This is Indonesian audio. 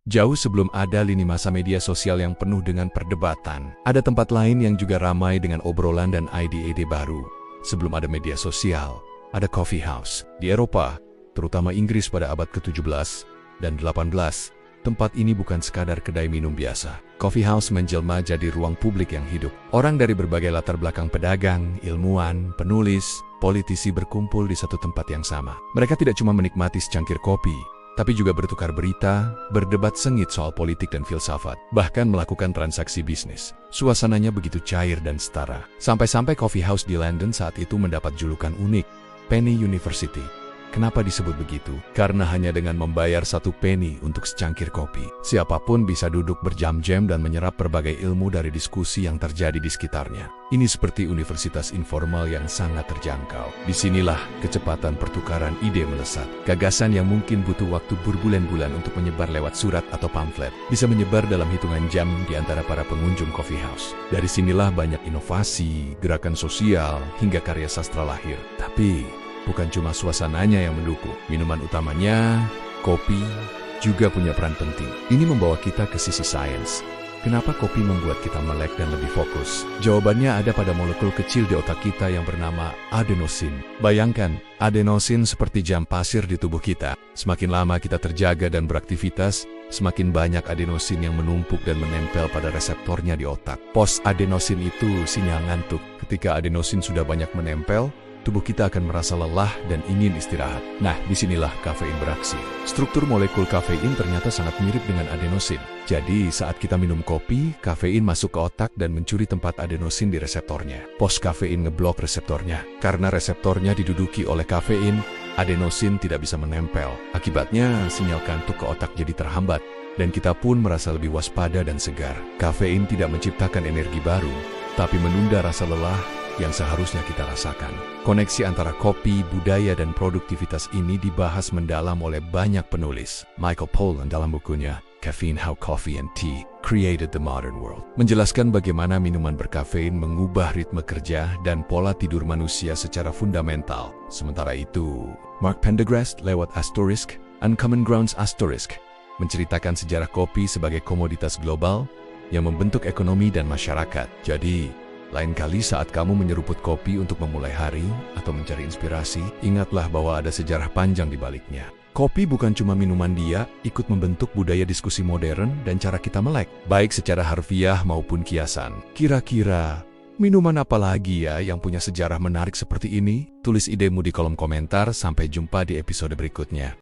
Jauh sebelum ada lini masa media sosial yang penuh dengan perdebatan, ada tempat lain yang juga ramai dengan obrolan dan ide-ide baru. Sebelum ada media sosial, ada coffee house. Di Eropa, terutama Inggris pada abad ke-17 dan 18, tempat ini bukan sekadar kedai minum biasa. Coffee house menjelma jadi ruang publik yang hidup. Orang dari berbagai latar belakang pedagang, ilmuwan, penulis, politisi berkumpul di satu tempat yang sama. Mereka tidak cuma menikmati secangkir kopi, tapi juga bertukar berita, berdebat sengit soal politik dan filsafat, bahkan melakukan transaksi bisnis. Suasananya begitu cair dan setara. Sampai-sampai coffee house di London saat itu mendapat julukan unik, Penny University. Kenapa disebut begitu? Karena hanya dengan membayar 1 penny untuk secangkir kopi, siapapun bisa duduk berjam-jam dan menyerap berbagai ilmu dari diskusi yang terjadi di sekitarnya. Ini seperti universitas informal yang sangat terjangkau. Disinilah kecepatan pertukaran ide melesat. Gagasan yang mungkin butuh waktu berbulan-bulan untuk menyebar lewat surat atau pamflet, bisa menyebar dalam hitungan jam di antara para pengunjung coffee house. Dari sinilah banyak inovasi, gerakan sosial, hingga karya sastra lahir. Tapi bukan cuma suasananya yang mendukung. Minuman utamanya, kopi, juga punya peran penting. Ini membawa kita ke sisi sains. Kenapa kopi membuat kita melek dan lebih fokus? Jawabannya ada pada molekul kecil di otak kita yang bernama adenosin. Bayangkan, adenosin seperti jam pasir di tubuh kita. Semakin lama kita terjaga dan beraktivitas, semakin banyak adenosin yang menumpuk dan menempel pada reseptornya di otak. Post-adenosin itu sinyal ngantuk. Ketika adenosin sudah banyak menempel, tubuh kita akan merasa lelah dan ingin istirahat. Nah, disinilah kafein beraksi. Struktur molekul kafein ternyata sangat mirip dengan adenosin. Jadi, saat kita minum kopi, kafein masuk ke otak dan mencuri tempat adenosin di reseptornya. Post-kafein ngeblok reseptornya. Karena reseptornya diduduki oleh kafein, adenosin tidak bisa menempel. Akibatnya, sinyal kantuk ke otak jadi terhambat, dan kita pun merasa lebih waspada dan segar. Kafein tidak menciptakan energi baru, tapi menunda rasa lelah yang seharusnya kita rasakan. Koneksi antara kopi, budaya, dan produktivitas ini dibahas mendalam oleh banyak penulis. Michael Pollan dalam bukunya Caffeine: How Coffee and Tea Created the Modern World menjelaskan bagaimana minuman berkafein mengubah ritme kerja dan pola tidur manusia secara fundamental. Sementara itu, Mark Pendergrast lewat Asterisk, Uncommon Grounds Asterisk, menceritakan sejarah kopi sebagai komoditas global yang membentuk ekonomi dan masyarakat. Jadi, lain kali saat kamu menyeruput kopi untuk memulai hari atau mencari inspirasi, ingatlah bahwa ada sejarah panjang di baliknya. Kopi bukan cuma minuman, dia ikut membentuk budaya diskusi modern dan cara kita melek, baik secara harfiah maupun kiasan. Kira-kira minuman apa lagi ya yang punya sejarah menarik seperti ini? Tulis idemu di kolom komentar. Sampai jumpa di episode berikutnya.